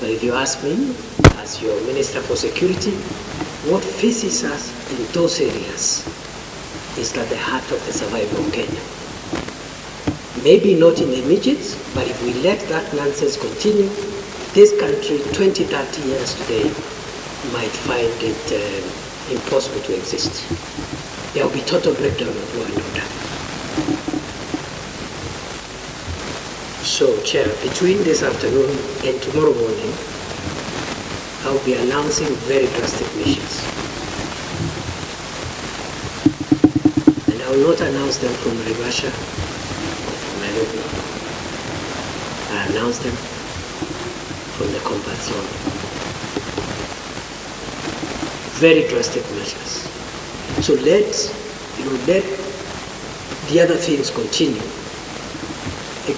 But if you ask me, as your Minister for Security, what faces us in those areas is at the heart of the survival of Kenya. Maybe not in the immediate, but if we let that nonsense continue, this country 20, 30 years today might find it impossible to exist. There will be total breakdown of law and order. So, Chair, between this afternoon and tomorrow morning, I'll be announcing very drastic measures. And I will not announce them from Rivasha or from Nairobi. I announce them from the combat zone. Very drastic measures. So let the other things continue.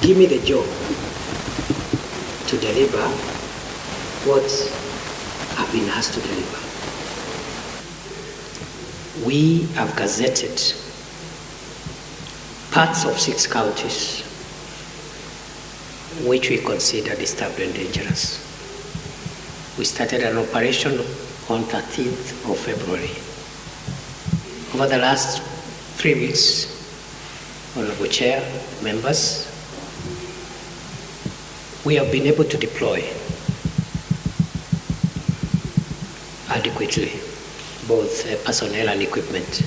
Give me the job to deliver what I've been asked to deliver. We have gazetted parts of 6 counties which we consider disturbed and dangerous. We started an operation on 13th of February. Over the last 3 weeks, Honorable Chair, members, we have been able to deploy adequately both personnel and equipment.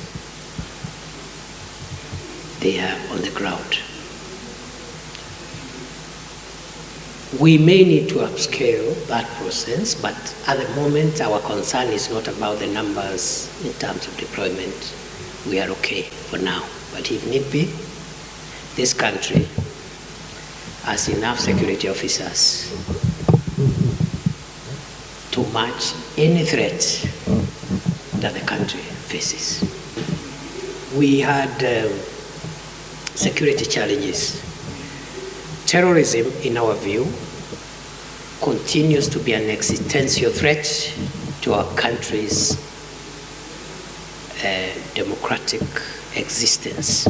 They are on the ground. We may need to upscale that process, but at the moment our concern is not about the numbers in terms of deployment. We are okay for now, but if need be, this country has enough security officers to match any threat that the country faces. We had security challenges. Terrorism, in our view, continues to be an existential threat to our country's democratic existence.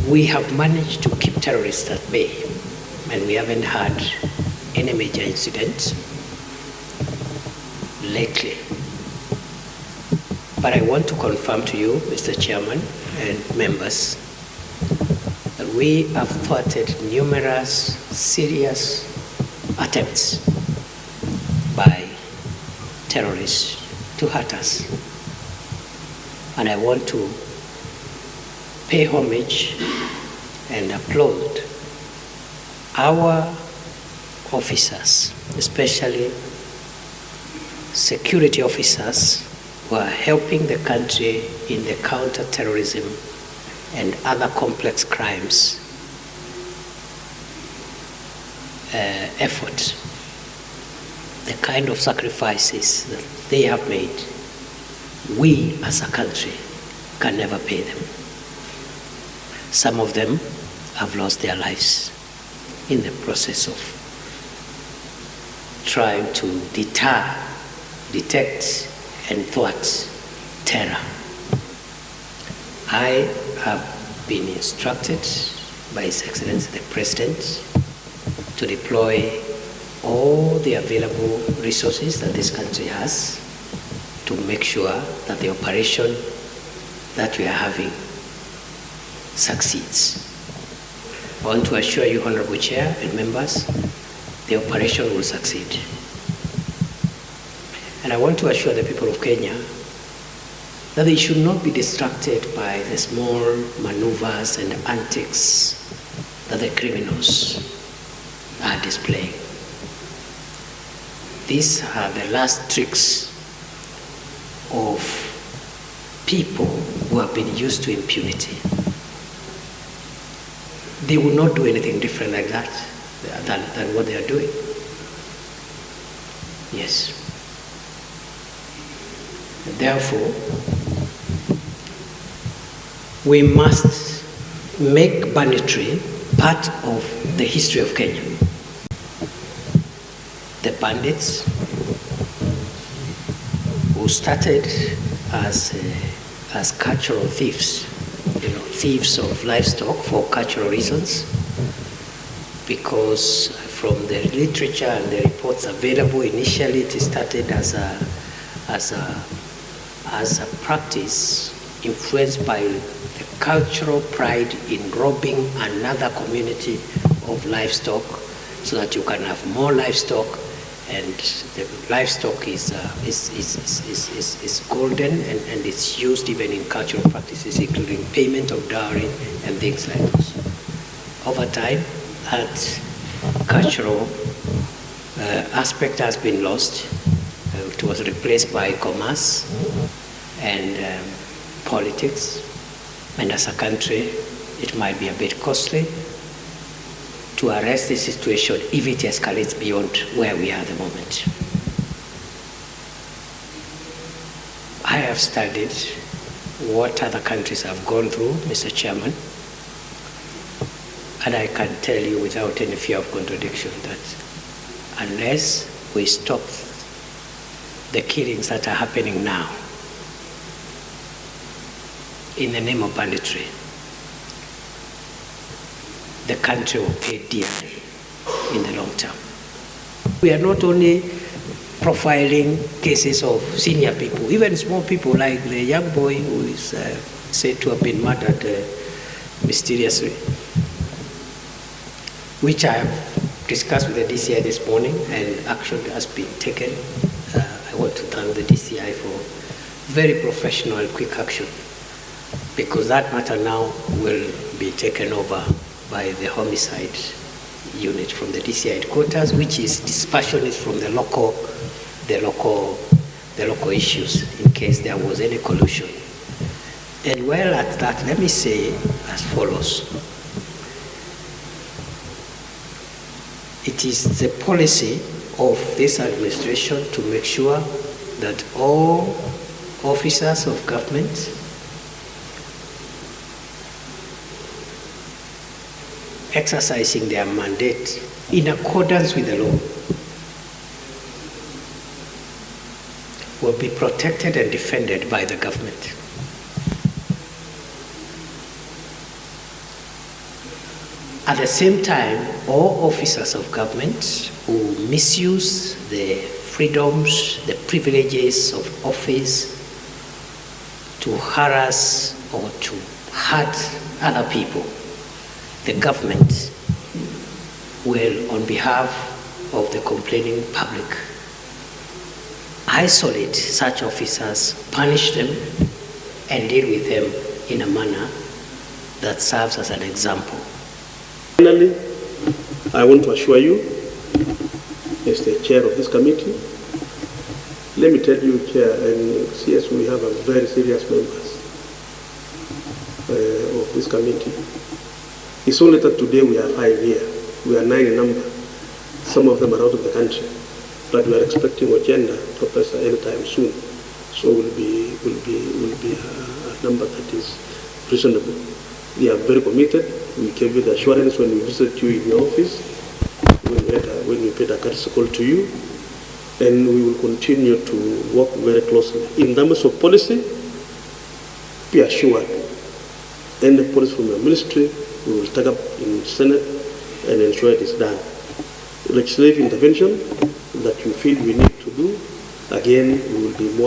We have managed to keep terrorists at bay, and we haven't had any major incidents lately. But I want to confirm to you, Mr. Chairman and members, that we have thwarted numerous serious attempts by terrorists to hurt us. And I want to pay homage and applaud our officers, especially security officers who are helping the country in the counter-terrorism and other complex crimes effort. The kind of sacrifices that they have made, we as a country can never pay them. Some of them have lost their lives in the process of trying to deter, detect, and thwart terror. I have been instructed by His Excellency the President to deploy all the available resources that this country has to make sure that the operation that we are having succeeds. I want to assure you, Honorable Chair and members, the operation will succeed. And I want to assure the people of Kenya that they should not be distracted by the small maneuvers and antics that the criminals are displaying. These are the last tricks of people who have been used to impunity. They will not do anything different like that than what they are doing. Yes. Therefore, we must make banditry part of the history of Kenya. The bandits who started as cultural thieves, thieves of livestock for cultural reasons, because from the literature and the reports available, initially it started as a practice influenced by the cultural pride in robbing another community of livestock so that you can have more livestock, and the livestock is golden, and it's used even in cultural practices, including payment of dowry and things like this. Over time, that cultural aspect has been lost. It was replaced by commerce and politics, and as a country, it might be a bit costly to arrest the situation if it escalates beyond where we are at the moment. I have studied what other countries have gone through, Mr. Chairman, and I can tell you without any fear of contradiction that unless we stop the killings that are happening now in the name of banditry, the country will pay dearly in the long term. We are not only profiling cases of senior people, even small people like the young boy who is said to have been murdered mysteriously, which I have discussed with the DCI this morning, and action has been taken. I want to thank the DCI for very professional and quick action, because that matter now will be taken over by the homicide unit from the DCI headquarters, which is dispassionate from the local issues in case there was any collusion. And while at that, let me say as follows. It is the policy of this administration to make sure that all officers of government exercising their mandate in accordance with the law will be protected and defended by the government. At the same time, all officers of government who misuse the freedoms, the privileges of office to harass or to hurt other people, the government will, on behalf of the complaining public, isolate such officers, punish them, and deal with them in a manner that serves as an example. Finally, I want to assure you, as the chair of this committee, let me tell you, Chair, and CS, we have a very serious members of this committee. It's only that today we are 5 here. We are 9 in number. Some of them are out of the country, but we are expecting agenda professor anytime soon. So will be a number that is reasonable. We are very committed. We gave you the assurance when we visited you in your office, when we paid a courtesy call to you, and we will continue to work very closely. In terms of policy, be assured, any policy from your ministry, we will take up in Senate and ensure it is done. Legislative intervention that you feel we need to do, again, we will be more